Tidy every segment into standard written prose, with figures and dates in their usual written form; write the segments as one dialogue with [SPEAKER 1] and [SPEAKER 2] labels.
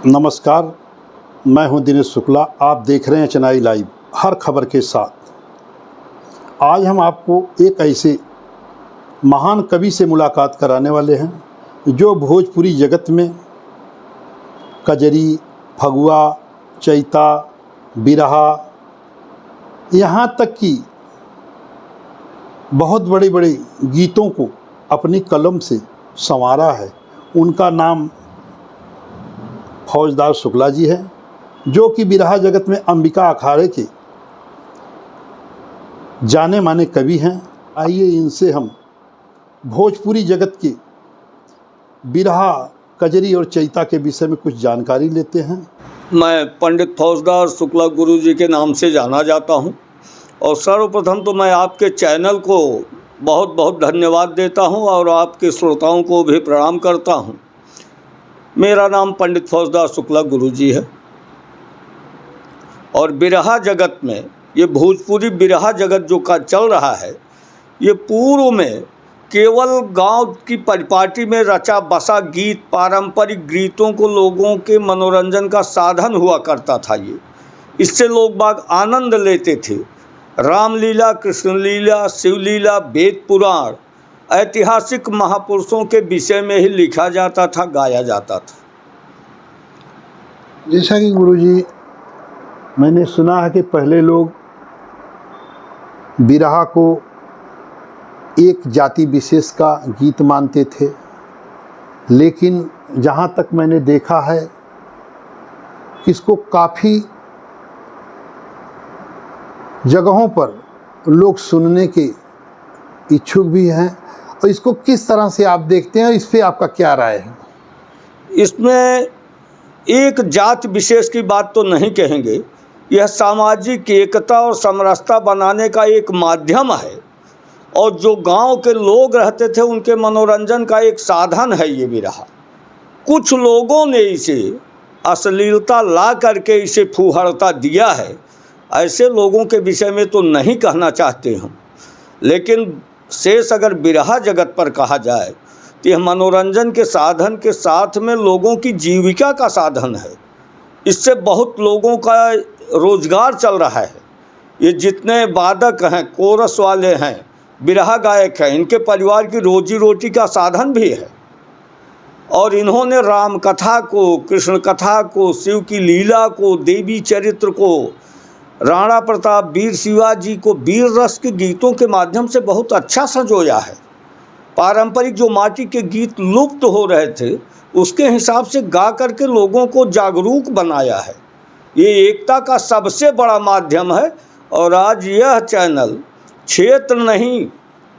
[SPEAKER 1] नमस्कार, मैं हूं दिनेश शुक्ला। आप देख रहे हैं चेन्नई लाइव, हर खबर के साथ। आज हम आपको एक ऐसे महान कवि से मुलाकात कराने वाले हैं जो भोजपुरी जगत में कजरी, फगुआ, चैता, बिरहा, यहाँ तक कि बहुत बड़े बड़े गीतों को अपनी कलम से संवारा है। उनका नाम फौजदार शुक्ला जी है, जो कि बिरहा जगत में अंबिका अखाड़े के जाने माने कवि हैं। आइए इनसे हम भोजपुरी जगत के बिरहा, कजरी और चैता के विषय में कुछ जानकारी लेते हैं।
[SPEAKER 2] मैं पंडित फौजदार शुक्ला गुरु जी के नाम से जाना जाता हूं और सर्वप्रथम तो मैं आपके चैनल को बहुत बहुत धन्यवाद देता हूं और आपके श्रोताओं को भी प्रणाम करता हूं। मेरा नाम पंडित फौजदार शुक्ला गुरु जी है और बिरहा जगत में ये भोजपुरी बिरहा जगत जो का चल रहा है, ये पूर्व में केवल गांव की परिपाटी में रचा बसा गीत, पारंपरिक गीतों को लोगों के मनोरंजन का साधन हुआ करता था। ये इससे लोग बाग आनंद लेते थे। रामलीला, कृष्णलीला, शिवलीला, वेद पुराण, ऐतिहासिक महापुरुषों के विषय में ही लिखा जाता था, गाया जाता था।
[SPEAKER 1] जैसा कि गुरुजी, मैंने सुना है कि पहले लोग बिरहा को एक जाति विशेष का गीत मानते थे, लेकिन जहाँ तक मैंने देखा है, इसको काफ़ी जगहों पर लोग सुनने के इच्छुक भी हैं। और इसको किस तरह से आप देखते हैं, इस पे आपका क्या राय है?
[SPEAKER 2] इसमें एक जाति विशेष की बात तो नहीं कहेंगे, यह सामाजिक एकता और समरसता बनाने का एक माध्यम है और जो गांव के लोग रहते थे उनके मनोरंजन का एक साधन है ये बिरहा। कुछ लोगों ने इसे अश्लीलता ला करके इसे फुहड़ता दिया है, ऐसे लोगों के विषय में तो नहीं कहना चाहते हम, लेकिन शेष अगर बिरहा जगत पर कहा जाए तो यह मनोरंजन के साधन के साथ में लोगों की जीविका का साधन है। इससे बहुत लोगों का रोजगार चल रहा है। ये जितने वादक हैं, कोरस वाले हैं, बिरहा गायक हैं, इनके परिवार की रोजी रोटी का साधन भी है। और इन्होंने राम कथा को, कृष्ण कथा को, शिव की लीला को, देवी चरित्र को, राणा प्रताप, वीर शिवाजी को वीर रस के गीतों के माध्यम से बहुत अच्छा संजोया है। पारंपरिक जो माटी के गीत लुप्त हो रहे थे, उसके हिसाब से गा करके लोगों को जागरूक बनाया है। ये एकता का सबसे बड़ा माध्यम है। और आज यह चैनल क्षेत्र नहीं,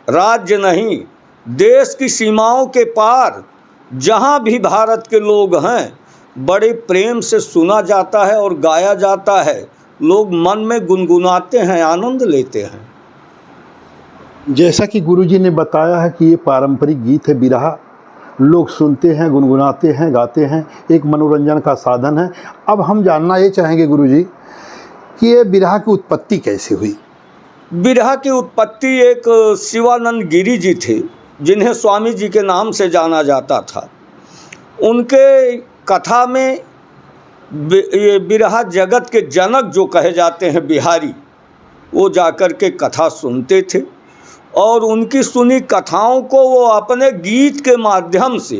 [SPEAKER 2] राज्य नहीं, देश की सीमाओं के पार जहाँ भी भारत के लोग हैं, बड़े प्रेम से सुना जाता है और गाया जाता है। लोग मन में गुनगुनाते हैं, आनंद लेते हैं।
[SPEAKER 1] जैसा कि गुरुजी ने बताया है कि ये पारंपरिक गीत है बिरहा, लोग सुनते हैं, गुनगुनाते हैं, गाते हैं, एक मनोरंजन का साधन है। अब हम जानना ये चाहेंगे गुरुजी कि ये बिरहा की उत्पत्ति कैसे हुई?
[SPEAKER 2] बिरहा की उत्पत्ति एक शिवानंद गिरी जी थे, जिन्हें स्वामी जी के नाम से जाना जाता था। उनके कथा में ये बिरहा जगत के जनक जो कहे जाते हैं बिहारी, वो जाकर के कथा सुनते थे और उनकी सुनी कथाओं को वो अपने गीत के माध्यम से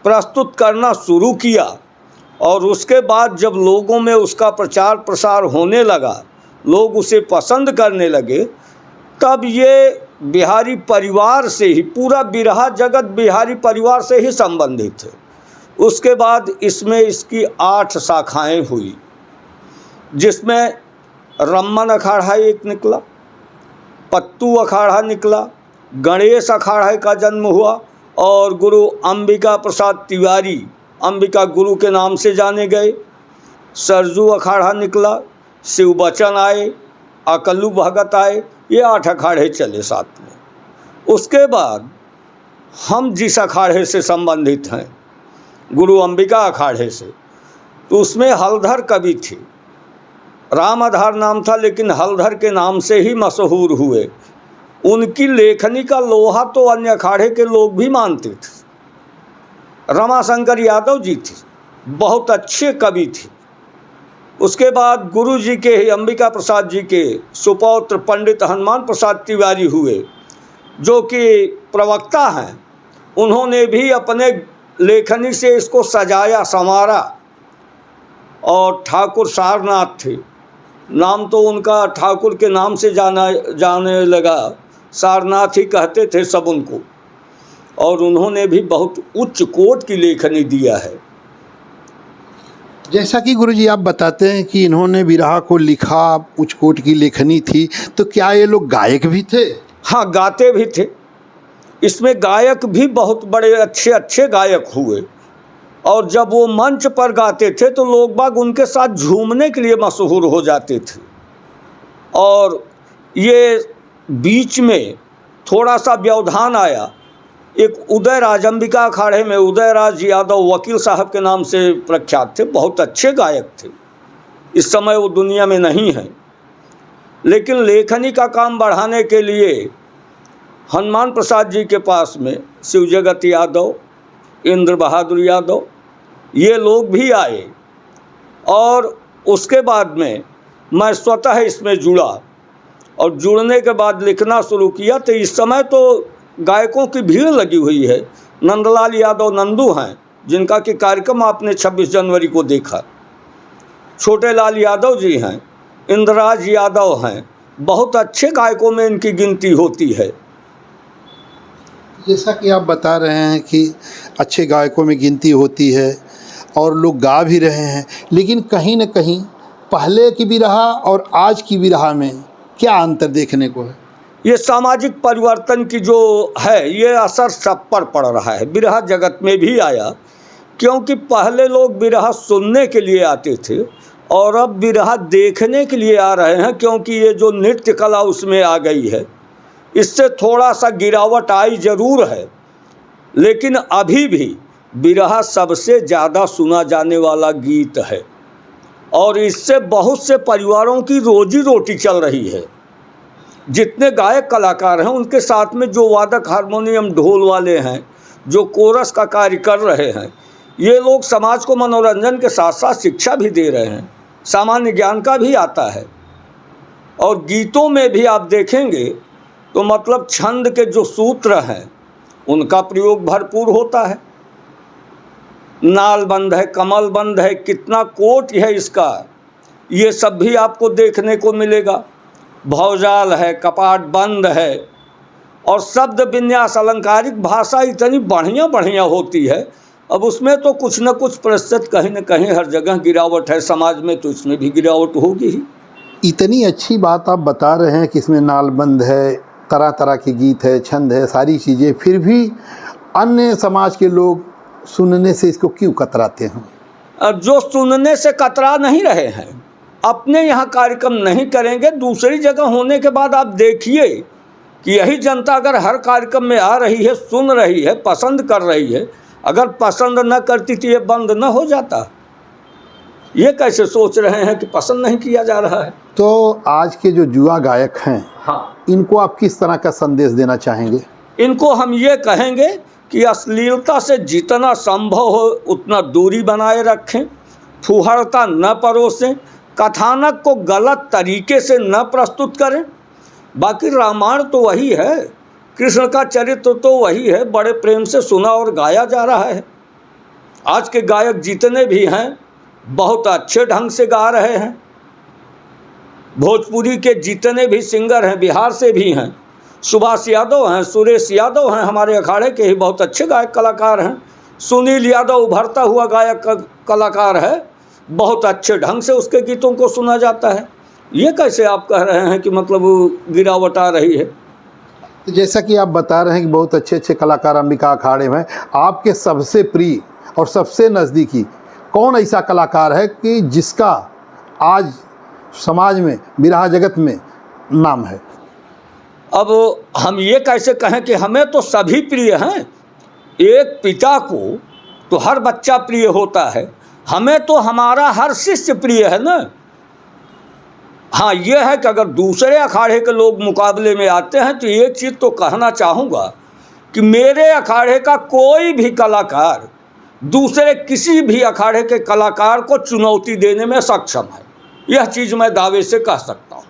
[SPEAKER 2] प्रस्तुत करना शुरू किया। और उसके बाद जब लोगों में उसका प्रचार प्रसार होने लगा, लोग उसे पसंद करने लगे, तब ये बिहारी परिवार से ही, पूरा बिरहा जगत बिहारी परिवार से ही संबंधित है। उसके बाद इसमें इसकी 8 शाखाएं हुई, जिसमें रम्मन अखाड़ा एक निकला, पत्तू अखाड़ा निकला, गणेश अखाड़ा का जन्म हुआ और गुरु अंबिका प्रसाद तिवारी, अंबिका गुरु के नाम से जाने गए। सरजू अखाड़ा निकला, शिव बचन आए, अकल्लू भगत आए। ये 8 अखाड़े चले साथ में। उसके बाद हम जिस अखाड़े से संबंधित हैं, गुरु अंबिका अखाड़े से, तो उसमें हलधर कवि थे। राम आधार नाम था, लेकिन हलधर के नाम से ही मशहूर हुए। उनकी लेखनी का लोहा तो अन्य अखाड़े के लोग भी मानते थे। रमाशंकर यादव जी थे, बहुत अच्छे कवि थे। उसके बाद गुरु जी के ही अंबिका प्रसाद जी के सुपौत्र पंडित हनुमान प्रसाद तिवारी हुए, जो कि प्रवक्ता हैं। उन्होंने भी अपने लेखनी से इसको सजाया संवारा। और ठाकुर सारनाथ थे, नाम तो उनका ठाकुर के नाम से जाने लगा, सारनाथ ही कहते थे सब उनको। और उन्होंने भी बहुत उच्च कोट की लेखनी दिया है।
[SPEAKER 1] जैसा कि गुरुजी आप बताते हैं कि इन्होंने बिरहा को लिखा, उच्च कोट की लेखनी थी, तो क्या ये लोग गायक भी थे?
[SPEAKER 2] हाँ, गाते भी थे। इसमें गायक भी बहुत बड़े अच्छे अच्छे गायक हुए। और जब वो मंच पर गाते थे तो लोग बाग उनके साथ झूमने के लिए मशहूर हो जाते थे। और ये बीच में थोड़ा सा व्यवधान आया। एक उदयराज, अंबिका अखाड़े में उदयराज यादव वकील साहब के नाम से प्रख्यात थे, बहुत अच्छे गायक थे। इस समय वो दुनिया में नहीं हैं, लेकिन लेखनी का काम बढ़ाने के लिए हनुमान प्रसाद जी के पास में शिवजगत यादव, इंद्र बहादुर यादव, ये लोग भी आए। और उसके बाद में मैं स्वतः इसमें जुड़ा और जुड़ने के बाद लिखना शुरू किया। तो इस समय तो गायकों की भीड़ लगी हुई है। नंदलाल यादव नंदू हैं, जिनका कि कार्यक्रम आपने 26 जनवरी को देखा। छोटे लाल यादव जी हैं, इंद्रराज यादव हैं, बहुत अच्छे गायकों में इनकी गिनती होती है।
[SPEAKER 1] जैसा कि आप बता रहे हैं कि अच्छे गायकों में गिनती होती है और लोग गा भी रहे हैं, लेकिन कहीं न कहीं पहले की बिरहा और आज की बिरहा में क्या अंतर देखने को है?
[SPEAKER 2] ये सामाजिक परिवर्तन की जो है, ये असर सब पर पड़ रहा है। बिरहा जगत में भी आया, क्योंकि पहले लोग बिरहा सुनने के लिए आते थे और अब बिरहा देखने के लिए आ रहे हैं, क्योंकि ये जो नृत्य कला उसमें आ गई है। इससे थोड़ा सा गिरावट आई ज़रूर है, लेकिन अभी भी बिरहा सबसे ज़्यादा सुना जाने वाला गीत है। और इससे बहुत से परिवारों की रोजी रोटी चल रही है। जितने गायक कलाकार हैं, उनके साथ में जो वादक हारमोनियम ढोल वाले हैं, जो कोरस का कार्य कर रहे हैं, ये लोग समाज को मनोरंजन के साथ साथ शिक्षा भी दे रहे हैं, सामान्य ज्ञान का भी आता है। और गीतों में भी आप देखेंगे तो मतलब छंद के जो सूत्र हैं, उनका प्रयोग भरपूर होता है। नालबंद है, कमलबंद है, कितना कोट है इसका, ये सब भी आपको देखने को मिलेगा। भौजाल है, कपाट बंद है, और शब्द विन्यास, अलंकारिक भाषा इतनी बढ़िया बढ़िया होती है। अब उसमें तो कुछ न कुछ प्रतिशत कहीं न कहीं हर जगह गिरावट है समाज में, तो इसमें भी गिरावट होगी ही।
[SPEAKER 1] इतनी अच्छी बात आप बता रहे हैं कि इसमें नालबंद है, तरह तरह के गीत है, छंद है, सारी चीज़ें, फिर भी अन्य समाज के लोग सुनने से इसको क्यों कतराते हैं?
[SPEAKER 2] जो सुनने से कतरा नहीं रहे हैं, अपने यहाँ कार्यक्रम नहीं करेंगे, दूसरी जगह होने के बाद आप देखिए कि यही जनता अगर हर कार्यक्रम में आ रही है, सुन रही है, पसंद कर रही है। अगर पसंद न करती तो ये बंद न हो जाता। ये कैसे सोच रहे हैं कि पसंद नहीं किया जा रहा है?
[SPEAKER 1] तो आज के जो युवा गायक हैं,
[SPEAKER 2] हाँ,
[SPEAKER 1] इनको आप किस तरह का संदेश देना चाहेंगे?
[SPEAKER 2] इनको हम ये कहेंगे कि अश्लीलता से जितना संभव हो उतना दूरी बनाए रखें, फुहड़ता न परोसें, कथानक को गलत तरीके से न प्रस्तुत करें। बाकी रामायण तो वही है, कृष्ण का चरित्र तो वही है, बड़े प्रेम से सुना और गाया जा रहा है। आज के गायक जितने भी हैं, बहुत अच्छे ढंग से गा रहे हैं। भोजपुरी के जितने भी सिंगर हैं, बिहार से भी हैं, सुभाष यादव हैं, सुरेश यादव हैं, हमारे अखाड़े के ही बहुत अच्छे गायक कलाकार हैं। सुनील यादव उभरता हुआ गायक कलाकार है, बहुत अच्छे ढंग से उसके गीतों को सुना जाता है। ये कैसे आप कह रहे हैं कि मतलब गिरावट आ रही है?
[SPEAKER 1] तो जैसा कि आप बता रहे हैं कि बहुत अच्छे अच्छे कलाकार अंबिका अखाड़े में, आपके सबसे प्रिय और सबसे नज़दीकी कौन ऐसा कलाकार है कि जिसका आज समाज में, बिरहा जगत में नाम है?
[SPEAKER 2] अब हम ये कैसे कहें कि हमें तो सभी प्रिय हैं। एक पिता को तो हर बच्चा प्रिय होता है, हमें तो हमारा हर शिष्य प्रिय है ना। हाँ, ये है कि अगर दूसरे अखाड़े के लोग मुकाबले में आते हैं तो एक चीज़ तो कहना चाहूँगा कि मेरे अखाड़े का कोई भी कलाकार दूसरे किसी भी अखाड़े के कलाकार को चुनौती देने में सक्षम है। यह चीज़ मैं दावे से कह सकता हूँ।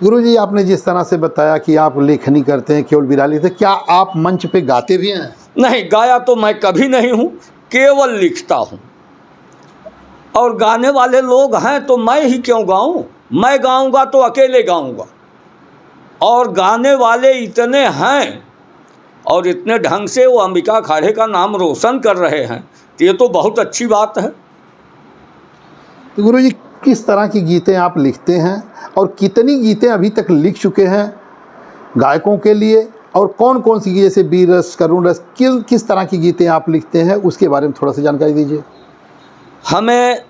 [SPEAKER 1] गुरुजी, आपने जिस तरह से बताया कि आप लेखनी करते हैं, केवल बिरहा लिखते हैं, क्या आप मंच पे गाते भी हैं?
[SPEAKER 2] नहीं, गाया तो मैं कभी नहीं हूँ, केवल लिखता हूँ। और गाने वाले लोग हैं तो मैं ही क्यों गाऊँ? मैं गाऊँगा तो अकेले गाऊँगा, और गाने वाले इतने हैं और इतने ढंग से वो अंबिका अखाड़े का नाम रोशन कर रहे हैं, तो ये तो बहुत अच्छी बात है।
[SPEAKER 1] तो गुरुजी, किस तरह की गीतें आप लिखते हैं और कितनी गीतें अभी तक लिख चुके हैं गायकों के लिए, और कौन कौन सी, जैसे वीर रस, करुण रस, किस तरह की गीतें आप लिखते हैं, उसके बारे में थोड़ा सा जानकारी दीजिए।
[SPEAKER 2] हमें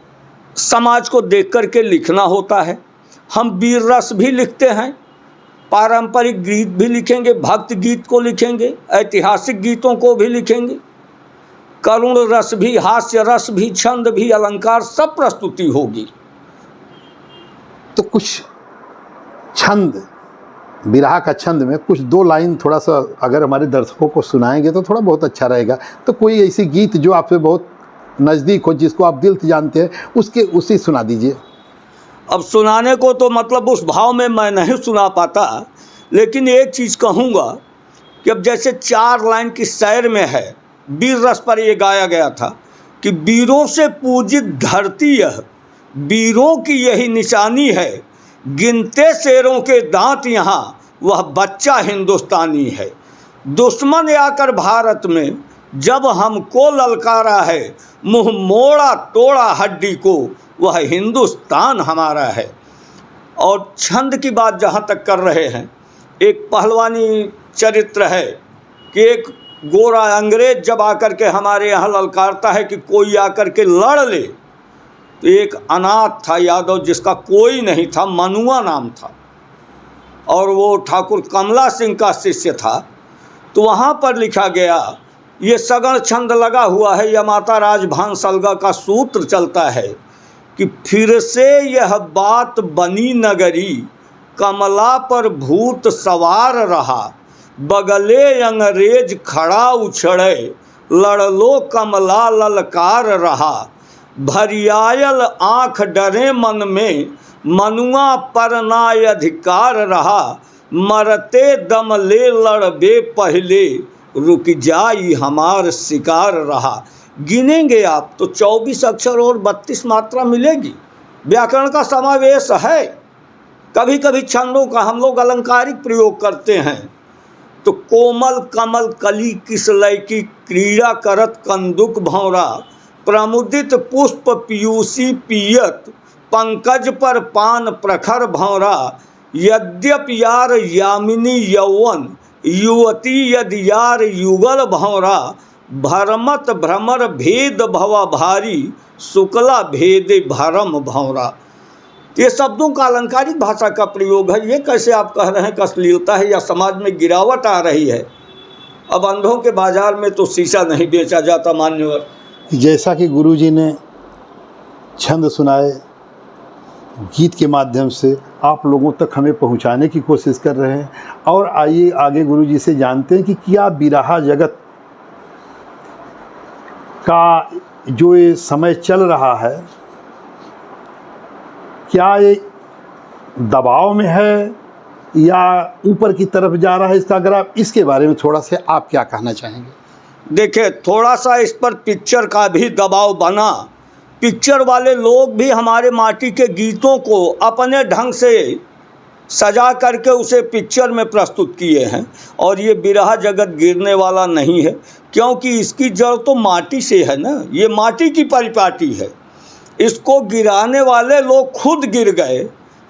[SPEAKER 2] समाज को देख कर के लिखना होता है। हम वीर रस भी लिखते हैं, पारंपरिक गीत भी लिखेंगे, भक्त गीत को लिखेंगे, ऐतिहासिक गीतों को भी लिखेंगे, करुण रस भी, हास्य रस भी, छंद भी, अलंकार, सब प्रस्तुति होगी।
[SPEAKER 1] तो कुछ छंद, बिरहा का छंद में कुछ 2 लाइन थोड़ा सा अगर हमारे दर्शकों को सुनाएंगे तो थोड़ा बहुत अच्छा रहेगा। तो कोई ऐसी गीत जो आपसे बहुत नज़दीक हो, जिसको आप दिल से जानते हैं, उसे सुना दीजिए।
[SPEAKER 2] अब सुनाने को तो मतलब उस भाव में मैं नहीं सुना पाता, लेकिन एक चीज़ कहूँगा कि अब जैसे 4 लाइन की शायर में है, वीर रस पर ये गाया गया था कि वीरों से पूजित धरती यह, वीरों की यही निशानी है, गिनते शेरों के दांत यहाँ, वह बच्चा हिंदुस्तानी है। दुश्मन आकर भारत में जब हमको ललकारा है, मुँह मोड़ा तोड़ा हड्डी को, वह हिंदुस्तान हमारा है। और छंद की बात जहाँ तक कर रहे हैं, एक पहलवानी चरित्र है कि एक गोरा अंग्रेज जब आकर के हमारे यहाँ ललकारता है कि कोई आकर के लड़ ले, तो एक अनाथ था यादव जिसका कोई नहीं था, मनुआ नाम था, और वो ठाकुर कमला सिंह का शिष्य था। तो वहाँ पर लिखा गया, ये सगण छंद लगा हुआ है, यह माता राजभान सलगा का सूत्र चलता है कि फिर से यह बात बनी नगरी, कमला पर भूत सवार रहा, बगले अंग्रेज खड़ा उछड़े, लड़ लो कमला ललकार रहा, भरियायल आँख डरे मन में, मनुआ पर ना अधिकार रहा, मरते दम ले लड़बे पहले, रुक जाई हमार शिकार रहा। गिनेंगे आप तो 24 अक्षर और 32 मात्रा मिलेगी। व्याकरण का समावेश है। कभी कभी छंदों का हम लोग अलंकारिक प्रयोग करते हैं, तो कोमल कमल कली किसलय की, क्रीड़ा करत कंदुक भौरा, प्रमुदित पुष्प पीयूषी पियत, पंकज पर पान प्रखर भौरा, यद्यपि यार यामिनी यौवन, युवती यदि यार युगल भौरा, भरमत भ्रमर भेद भवा भारी, शुक्ला भेद भरम भौरा। ये शब्दों का अलंकारिक भाषा का प्रयोग है। ये कैसे आप कह रहे हैं कि अश्लीलता है या समाज में गिरावट आ रही है? अब अंधों के बाजार में तो शीशा नहीं बेचा जाता मान्यवर।
[SPEAKER 1] जैसा कि गुरुजी ने छंद सुनाए, गीत के माध्यम से आप लोगों तक हमें पहुंचाने की कोशिश कर रहे हैं, और आइए आगे गुरुजी से जानते हैं कि क्या बिरहा जगत का जो ये समय चल रहा है, क्या ये दबाव में है या ऊपर की तरफ जा रहा है? इसका अगर आप इसके बारे में थोड़ा सा आप क्या कहना चाहेंगे?
[SPEAKER 2] देखिए, थोड़ा सा इस पर पिक्चर का भी दबाव बना। पिक्चर वाले लोग भी हमारे माटी के गीतों को अपने ढंग से सजा करके उसे पिक्चर में प्रस्तुत किए हैं, और ये बिरहा जगत गिरने वाला नहीं है, क्योंकि इसकी जड़ तो माटी से है ना। ये माटी की परिपाटी है, इसको गिराने वाले लोग खुद गिर गए।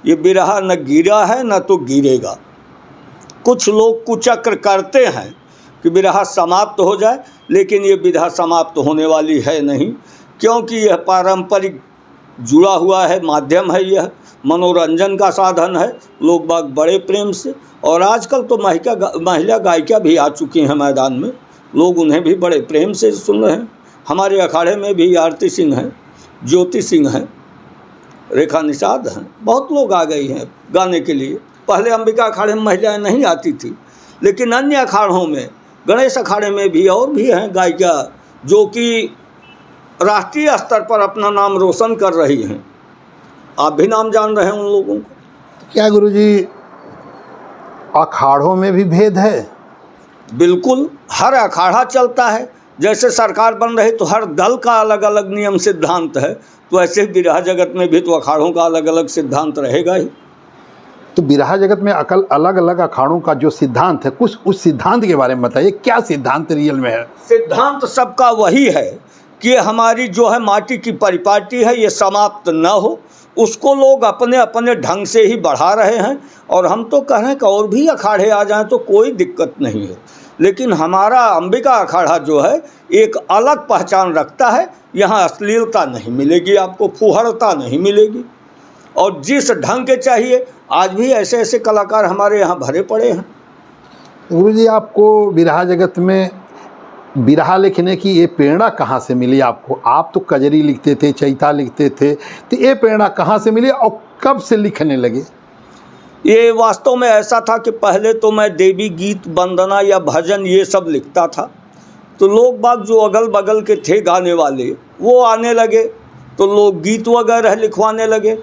[SPEAKER 2] ये बिरहा न गिरा है न तो गिरेगा। कुछ लोग कुचक्र करते हैं कि बिरहा समाप्त हो जाए, लेकिन ये बिरहा समाप्त होने वाली है नहीं, क्योंकि यह पारंपरिक जुड़ा हुआ है, माध्यम है, यह मनोरंजन का साधन है। लोग बाग बड़े प्रेम से, और आजकल तो महिला गायिका भी आ चुकी हैं मैदान में, लोग उन्हें भी बड़े प्रेम से सुन रहे हैं। हमारे अखाड़े में भी आरती सिंह हैं, ज्योति सिंह हैं, रेखा निषाद हैं, बहुत लोग आ गई हैं गाने के लिए। पहले अंबिका अखाड़े में महिलाएं नहीं आती थी, लेकिन अन्य अखाड़ों में, गणेश अखाड़े में भी और भी हैं गायिका जो कि राष्ट्रीय स्तर पर अपना नाम रोशन कर रही हैं। आप भी नाम जान रहे हैं उन लोगों को।
[SPEAKER 1] क्या गुरुजी अखाड़ों में भी भेद है?
[SPEAKER 2] बिल्कुल, हर अखाड़ा चलता है। जैसे सरकार बन रही तो हर दल का अलग अलग नियम सिद्धांत है, तो ऐसे ही बिरहा जगत में भी तो अखाड़ों का अलग अलग सिद्धांत रहेगा ही।
[SPEAKER 1] तो बिरहा जगत में अलग अलग अखाड़ों का जो सिद्धांत है, कुछ उस सिद्धांत के बारे में बताइए। क्या सिद्धांत रियल में है?
[SPEAKER 2] सिद्धांत सबका वही है कि हमारी जो है माटी की परिपाटी है ये समाप्त न हो, उसको लोग अपने अपने ढंग से ही बढ़ा रहे हैं। और हम तो कह रहे हैं कि और भी अखाड़े आ जाएं तो कोई दिक्कत नहीं है, लेकिन हमारा अंबिका अखाड़ा जो है एक अलग पहचान रखता है। यहाँ अश्लीलता नहीं मिलेगी, आपको फुहड़ता नहीं मिलेगी, और जिस ढंग के चाहिए। आज भी ऐसे ऐसे कलाकार हमारे यहाँ भरे पड़े हैं।
[SPEAKER 1] गुरुजी आपको बिरहा जगत में बिरहा लिखने की ये प्रेरणा कहाँ से मिली आपको? आप तो कजरी लिखते थे, चैता लिखते थे, तो ये प्रेरणा कहाँ से मिली और कब से लिखने लगे?
[SPEAKER 2] ये वास्तव में ऐसा था कि पहले तो मैं देवी गीत, वंदना या भजन ये सब लिखता था। तो लोग बाग जो अगल बगल के थे गाने वाले वो आने लगे, तो लोग गीत वगैरह लिखवाने लगे।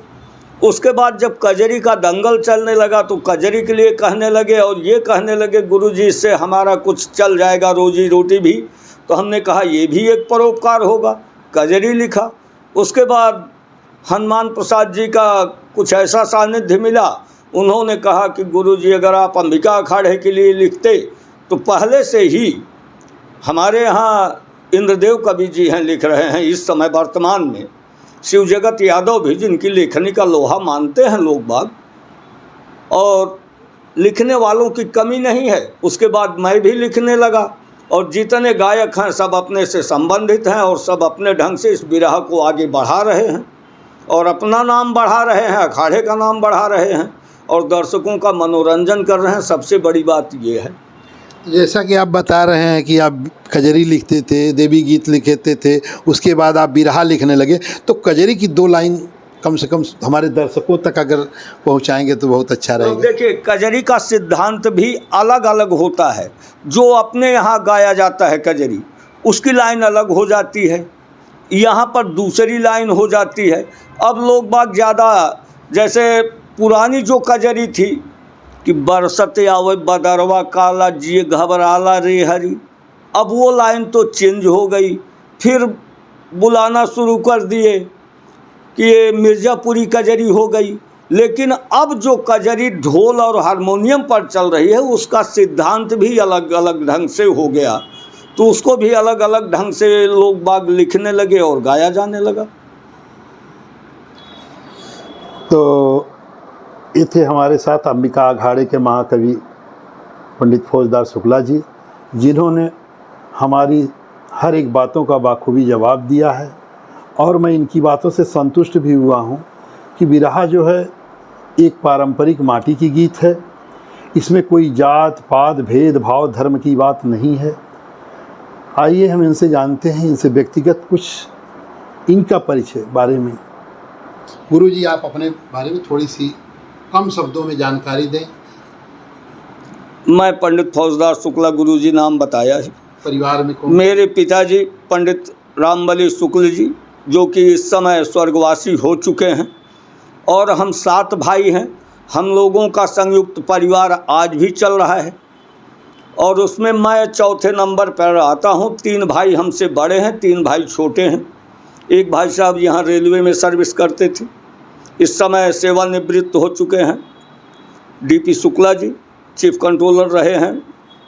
[SPEAKER 2] उसके बाद जब कजरी का दंगल चलने लगा तो कजरी के लिए कहने लगे, और ये कहने लगे गुरुजी इससे हमारा कुछ चल जाएगा, रोजी रोटी भी। तो हमने कहा ये भी एक परोपकार होगा, कजरी लिखा। उसके बाद हनुमान प्रसाद जी का कुछ ऐसा सानिध्य मिला, उन्होंने कहा कि गुरुजी अगर आप अंबिका अखाड़े के लिए लिखते तो पहले से ही हमारे यहाँ इंद्रदेव कवि जी हैं लिख रहे हैं इस समय वर्तमान में, शिवजगत यादव भी जिनकी लेखनी का लोहा मानते हैं लोग बाग, और लिखने वालों की कमी नहीं है। उसके बाद मैं भी लिखने लगा, और जितने गायक हैं सब अपने से संबंधित हैं और सब अपने ढंग से इस बिरहा को आगे बढ़ा रहे हैं और अपना नाम बढ़ा रहे हैं, अखाड़े का नाम बढ़ा रहे हैं और दर्शकों का मनोरंजन कर रहे हैं। सबसे बड़ी बात ये है।
[SPEAKER 1] जैसा कि आप बता रहे हैं कि आप कजरी लिखते थे, देवी गीत लिखते थे, उसके बाद आप बिरहा लिखने लगे, तो कजरी की 2 लाइन कम से कम हमारे दर्शकों तक अगर पहुंचाएंगे तो बहुत अच्छा रहेगा।
[SPEAKER 2] तो देखिए, कजरी का सिद्धांत भी अलग अलग होता है। जो अपने यहाँ गाया जाता है कजरी, उसकी लाइन अलग हो जाती है, यहाँ पर दूसरी लाइन हो जाती है। अब लोग बाग ज़्यादा, जैसे पुरानी जो कजरी थी कि बरसत आवे बदरवा काला जिए घबराला रे हरी, अब वो लाइन तो चेंज हो गई। फिर बुलाना शुरू कर दिए कि ये मिर्ज़ापुरी कजरी हो गई। लेकिन अब जो कजरी ढोल और हारमोनियम पर चल रही है उसका सिद्धांत भी अलग अलग ढंग से हो गया, तो उसको भी अलग अलग ढंग से लोग बाग लिखने लगे और गाया जाने लगा।
[SPEAKER 1] तो ये थे हमारे साथ अंबिका अखाड़े के महाकवि पंडित फौजदार शुक्ला जी, जिन्होंने हमारी हर एक बातों का बाखूबी जवाब दिया है। और मैं इनकी बातों से संतुष्ट भी हुआ हूँ कि बिरहा जो है एक पारंपरिक माटी की गीत है, इसमें कोई जात पात भेदभाव धर्म की बात नहीं है। आइए हम इनसे जानते हैं, इनसे व्यक्तिगत कुछ इनका परिचय बारे में। गुरुजी आप अपने बारे में थोड़ी सी कम शब्दों में जानकारी दें।
[SPEAKER 2] मैं पंडित फौजदार शुक्ला गुरुजी नाम बताया है।
[SPEAKER 1] परिवार में कौन?
[SPEAKER 2] मेरे पिताजी पंडित रामबली शुक्ल जी, जो कि इस समय स्वर्गवासी हो चुके हैं, और हम 7 भाई हैं। हम लोगों का संयुक्त परिवार आज भी चल रहा है, और उसमें मैं चौथे नंबर पर आता हूँ। 3 भाई हमसे बड़े हैं, 3 भाई छोटे हैं। एक भाई साहब यहाँ रेलवे में सर्विस करते थे, इस समय सेवानिवृत्त हो चुके हैं। DP Shukla ji chief controller रहे हैं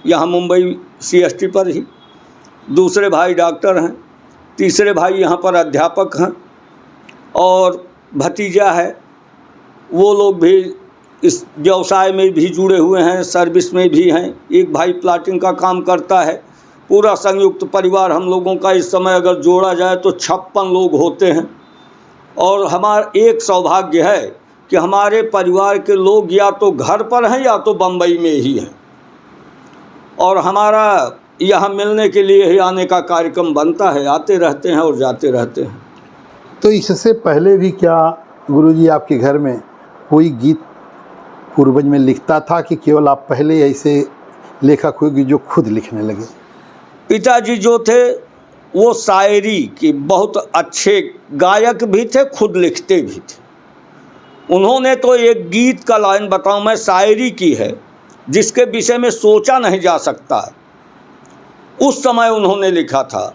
[SPEAKER 2] यहाँ मुंबई CST पर ही। दूसरे भाई डॉक्टर हैं, तीसरे भाई यहाँ पर अध्यापक हैं, और भतीजा है, वो लोग भी इस व्यवसाय में भी जुड़े हुए हैं, सर्विस में भी हैं। एक भाई प्लाटिंग का काम करता है। पूरा संयुक्त परिवार हम लोगों का इस समय अगर जोड़ा जाए तो 56 लोग होते हैं। और हमारा एक सौभाग्य है कि हमारे परिवार के लोग या तो घर पर हैं या तो बम्बई में ही हैं, और हमारा यहाँ मिलने के लिए ही आने का कार्यक्रम बनता है। आते रहते हैं और जाते रहते हैं।
[SPEAKER 1] तो इससे पहले भी क्या गुरुजी आपके घर में कोई गीत पूर्वज में लिखता था कि केवल आप पहले ऐसे लेखक हुए कि जो खुद लिखने लगे?
[SPEAKER 2] पिताजी जो थे वो शायरी के बहुत अच्छे गायक भी थे, खुद लिखते भी थे। उन्होंने तो एक गीत का लाइन बताऊं मैं, शायरी की है जिसके विषय में सोचा नहीं जा सकता। उस समय उन्होंने लिखा था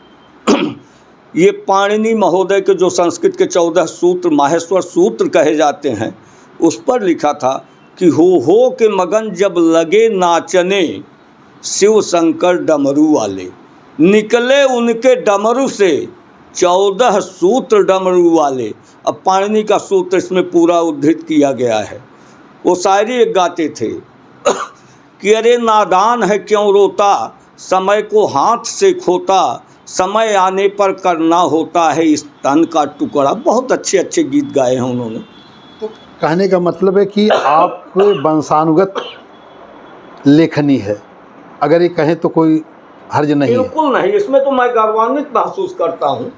[SPEAKER 2] ये पाणिनि महोदय के जो संस्कृत के 14 सूत्र माहेश्वर सूत्र कहे जाते हैं, उस पर लिखा था कि हो के मगन जब लगे नाचने शिव शंकर डमरू वाले, निकले उनके डमरू से 14 सूत्र डमरू वाले। अब पाणिनि का सूत्र इसमें पूरा उद्धृत किया गया है। वो शायरी एक गाते थे कि अरे नादान है क्यों रोता, समय को हाथ से खोता, समय आने पर करना होता है इस तन का टुकड़ा। बहुत अच्छे अच्छे गीत गाए हैं उन्होंने।
[SPEAKER 1] तो कहने का मतलब है कि आप वंशानुगत लेखनी है, अगर ये कहें तो कोई हर्ज नहीं है।
[SPEAKER 2] बिल्कुल नहीं, इसमें तो मैं गौरवान्वित महसूस करता हूँ।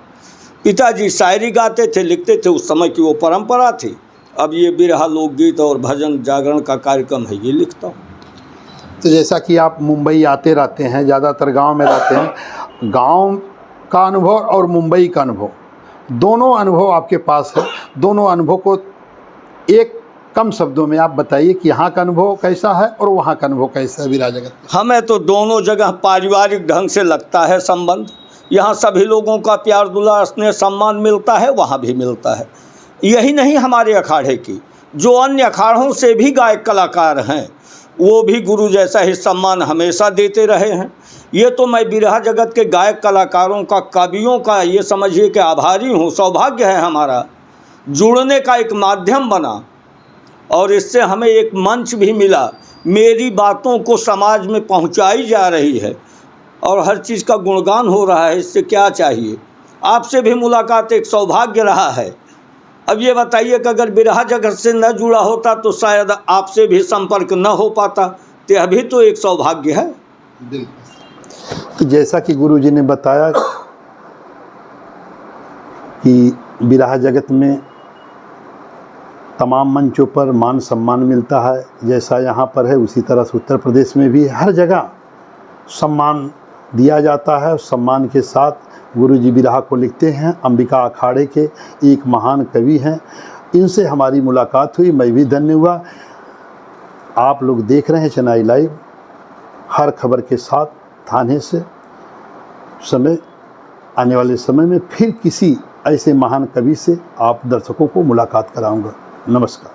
[SPEAKER 2] पिताजी शायरी गाते थे, लिखते थे, उस समय की वो परंपरा थी। अब ये बिरहा लोकगीत और भजन जागरण का कार्यक्रम है, ये लिखता हूँ।
[SPEAKER 1] तो जैसा कि आप मुंबई आते रहते हैं, ज़्यादातर गांव में रहते हैं, गांव का अनुभव और मुंबई का अनुभव, दोनों अनुभव आपके पास है। दोनों अनुभव को एक कम शब्दों में आप बताइए कि यहाँ का अनुभव कैसा है और वहाँ का अनुभव कैसा है बिरहा जगत में।
[SPEAKER 2] हमें तो दोनों जगह पारिवारिक ढंग से लगता है संबंध। यहाँ सभी लोगों का प्यार दुलार स्नेह सम्मान मिलता है, वहाँ भी मिलता है। यही नहीं हमारे अखाड़े की, जो अन्य अखाड़ों से भी गायक कलाकार हैं, वो भी गुरु जैसा ही सम्मान हमेशा देते रहे हैं। ये तो मैं बिरहा जगत के गायक कलाकारों का, कवियों का, ये समझिए कि आभारी हूँ। सौभाग्य है हमारा, जुड़ने का एक माध्यम बना और इससे हमें एक मंच भी मिला। मेरी बातों को समाज में पहुंचाई जा रही है और हर चीज़ का गुणगान हो रहा है। इससे क्या चाहिए। आपसे भी मुलाकात एक सौभाग्य रहा है। अब ये बताइए कि अगर बिरहा जगत से न जुड़ा होता तो शायद आपसे भी संपर्क न हो पाता। तो अभी तो एक सौभाग्य है।
[SPEAKER 1] तो जैसा कि गुरु जी ने बताया कि बिरहा जगत में तमाम मंचों पर मान सम्मान मिलता है, जैसा यहाँ पर है उसी तरह से उत्तर प्रदेश में भी हर जगह सम्मान दिया जाता है। सम्मान के साथ गुरु जी बिरहा को लिखते हैं। अंबिका अखाड़े के एक महान कवि हैं, इनसे हमारी मुलाकात हुई, मैं भी धन्य हुआ। आप लोग देख रहे हैं चेन्नई लाइव, हर खबर के साथ थाने से समय आने वाले समय में फिर किसी ऐसे महान कवि से आप दर्शकों को मुलाकात कराऊंगा। नमस्कार।